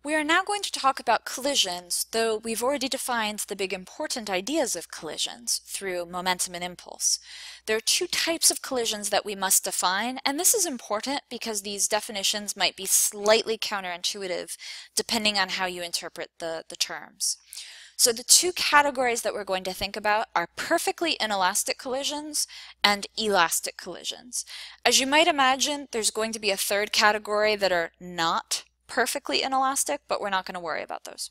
We are now going to talk about collisions, though we've already defined the big important ideas of collisions through momentum and impulse. There are two types of collisions that we must define, and this is important because these definitions might be slightly counterintuitive depending on how you interpret the terms. So the two categories that we're going to think about are perfectly inelastic collisions and elastic collisions. As you might imagine, there's going to be a third category that are not perfectly inelastic, but we're not going to worry about those.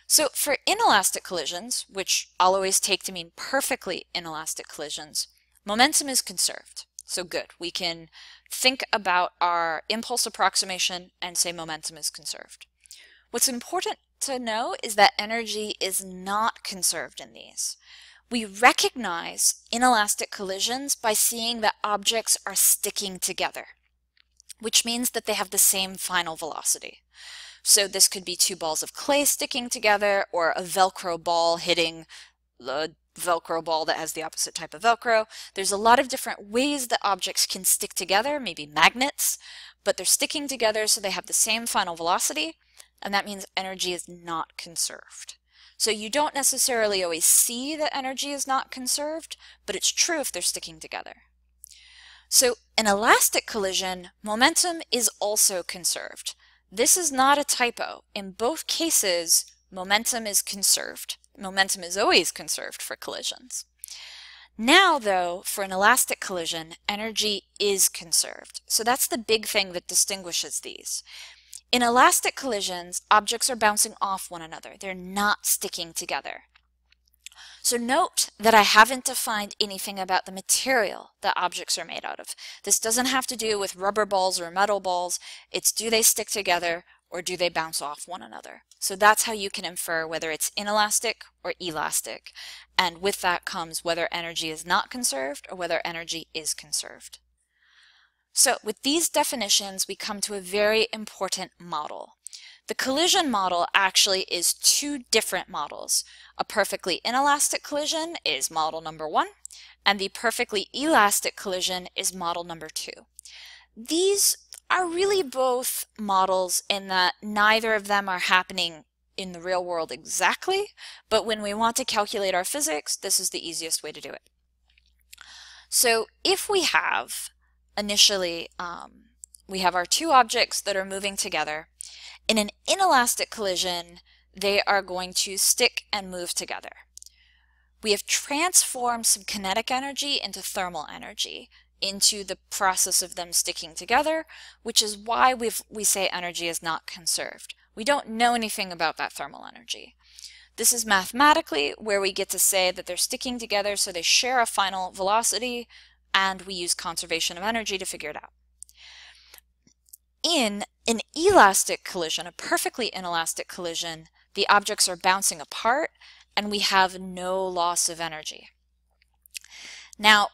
So for inelastic collisions, which I'll always take to mean perfectly inelastic collisions, momentum is conserved. So good, we can think about our impulse approximation and say momentum is conserved. What's important to know is that energy is not conserved in these. We recognize inelastic collisions by seeing that objects are sticking together, which means that they have the same final velocity. So this could be two balls of clay sticking together, or a Velcro ball hitting the Velcro ball that has the opposite type of Velcro. There's a lot of different ways that objects can stick together, maybe magnets, but they're sticking together so they have the same final velocity, and that means energy is not conserved. So you don't necessarily always see that energy is not conserved, but it's true if they're sticking together. So in elastic collision, momentum is also conserved. This is not a typo. In both cases, momentum is conserved. Momentum is always conserved for collisions. Now, though, for an elastic collision, energy is conserved. So that's the big thing that distinguishes these. In elastic collisions, objects are bouncing off one another. They're not sticking together. So note that I haven't defined anything about the material that objects are made out of. This doesn't have to do with rubber balls or metal balls. It's do they stick together or do they bounce off one another? So that's how you can infer whether it's inelastic or elastic. And with that comes whether energy is not conserved or whether energy is conserved. So with these definitions, we come to a very important model. The collision model actually is two different models. A perfectly inelastic collision is model number 1, and the perfectly elastic collision is model number 2. These are really both models in that neither of them are happening in the real world exactly, but when we want to calculate our physics, this is the easiest way to do it. So if we have initially, we have our two objects that are moving together. In an inelastic collision, they are going to stick and move together. We have transformed some kinetic energy into thermal energy into the process of them sticking together, which is why we say energy is not conserved. We don't know anything about that thermal energy. This is mathematically where we get to say that they're sticking together so they share a final velocity, and we use conservation of energy to figure it out. In an elastic collision, a perfectly inelastic collision, the objects are bouncing apart and we have no loss of energy. Now,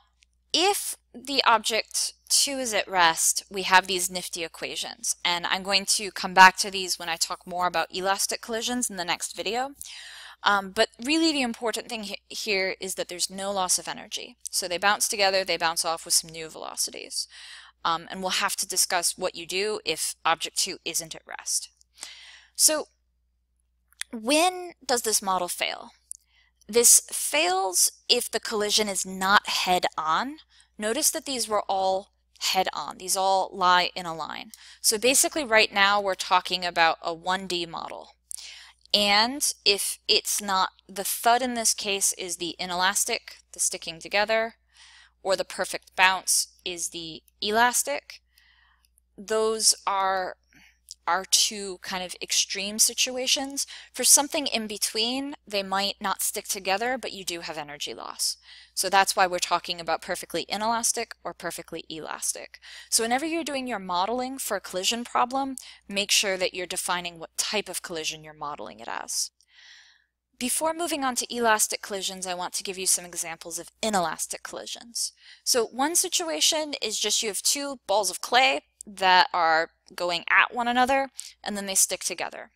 if the object 2 is at rest, we have these nifty equations, and I'm going to come back to these when I talk more about elastic collisions in the next video. But really the important thing here is that there's no loss of energy. So they bounce together, they bounce off with some new velocities. And we'll have to discuss what you do if object 2 isn't at rest. So when does this model fail? This fails if the collision is not head-on. Notice that these were all head-on. These all lie in a line. So basically right now we're talking about a 1D model. And if it's not, the thud in this case is the inelastic, the sticking together, or the perfect bounce is the elastic. Those are our two kind of extreme situations. For something in between, they might not stick together, but you do have energy loss. So that's why we're talking about perfectly inelastic or perfectly elastic. So whenever you're doing your modeling for a collision problem, make sure that you're defining what type of collision you're modeling it as. Before moving on to elastic collisions, I want to give you some examples of inelastic collisions. So one situation is just you have two balls of clay that are going at one another, and then they stick together.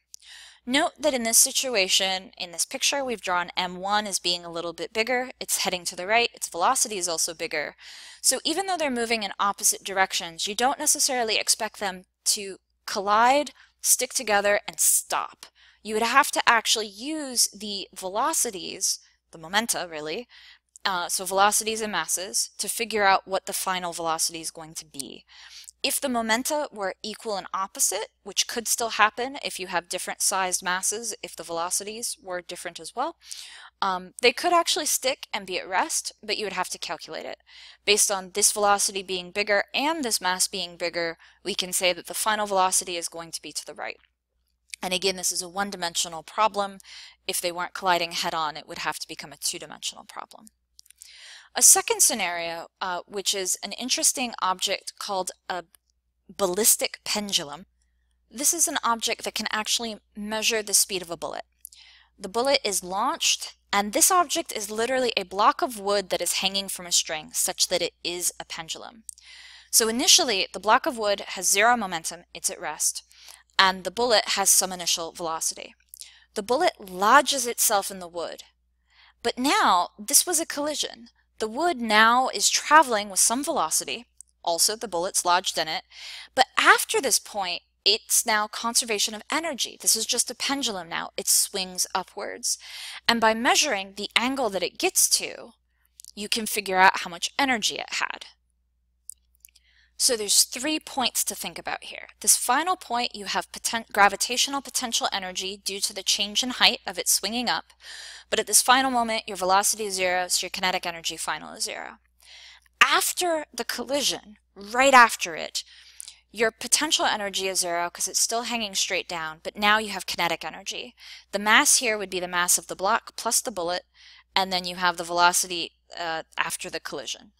Note that in this situation, in this picture, we've drawn M1 as being a little bit bigger. It's heading to the right. Its velocity is also bigger. So even though they're moving in opposite directions, you don't necessarily expect them to collide, stick together, and stop. You would have to actually use the velocities, the momenta really, so velocities and masses, to figure out what the final velocity is going to be. If the momenta were equal and opposite, which could still happen if you have different sized masses, if the velocities were different as well, they could actually stick and be at rest, but you would have to calculate it. Based on this velocity being bigger and this mass being bigger, we can say that the final velocity is going to be to the right. And again, this is a one-dimensional problem. If they weren't colliding head-on, it would have to become a two-dimensional problem. A second scenario, which is an interesting object called a ballistic pendulum. This is an object that can actually measure the speed of a bullet. The bullet is launched, and this object is literally a block of wood that is hanging from a string, such that it is a pendulum. So initially, the block of wood has zero momentum, it's at rest, and the bullet has some initial velocity. The bullet lodges itself in the wood. But now, this was a collision. The wood now is traveling with some velocity, also the bullet's lodged in it, but after this point, it's now conservation of energy. This is just a pendulum now. It swings upwards. And by measuring the angle that it gets to, you can figure out how much energy it had. So there's 3 points to think about here. This final point, you have gravitational potential energy due to the change in height of it swinging up. But at this final moment, your velocity is 0, so your kinetic energy final is 0. After the collision, right after it, your potential energy is 0 because it's still hanging straight down, but now you have kinetic energy. The mass here would be the mass of the block plus the bullet, and then you have the velocity after the collision.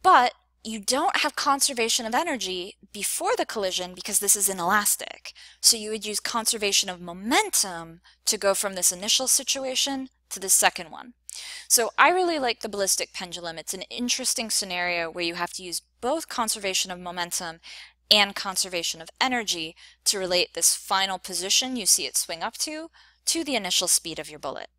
But you don't have conservation of energy before the collision because this is inelastic. So you would use conservation of momentum to go from this initial situation to the second one. So I really like the ballistic pendulum. It's an interesting scenario where you have to use both conservation of momentum and conservation of energy to relate this final position you see it swing up to the initial speed of your bullet.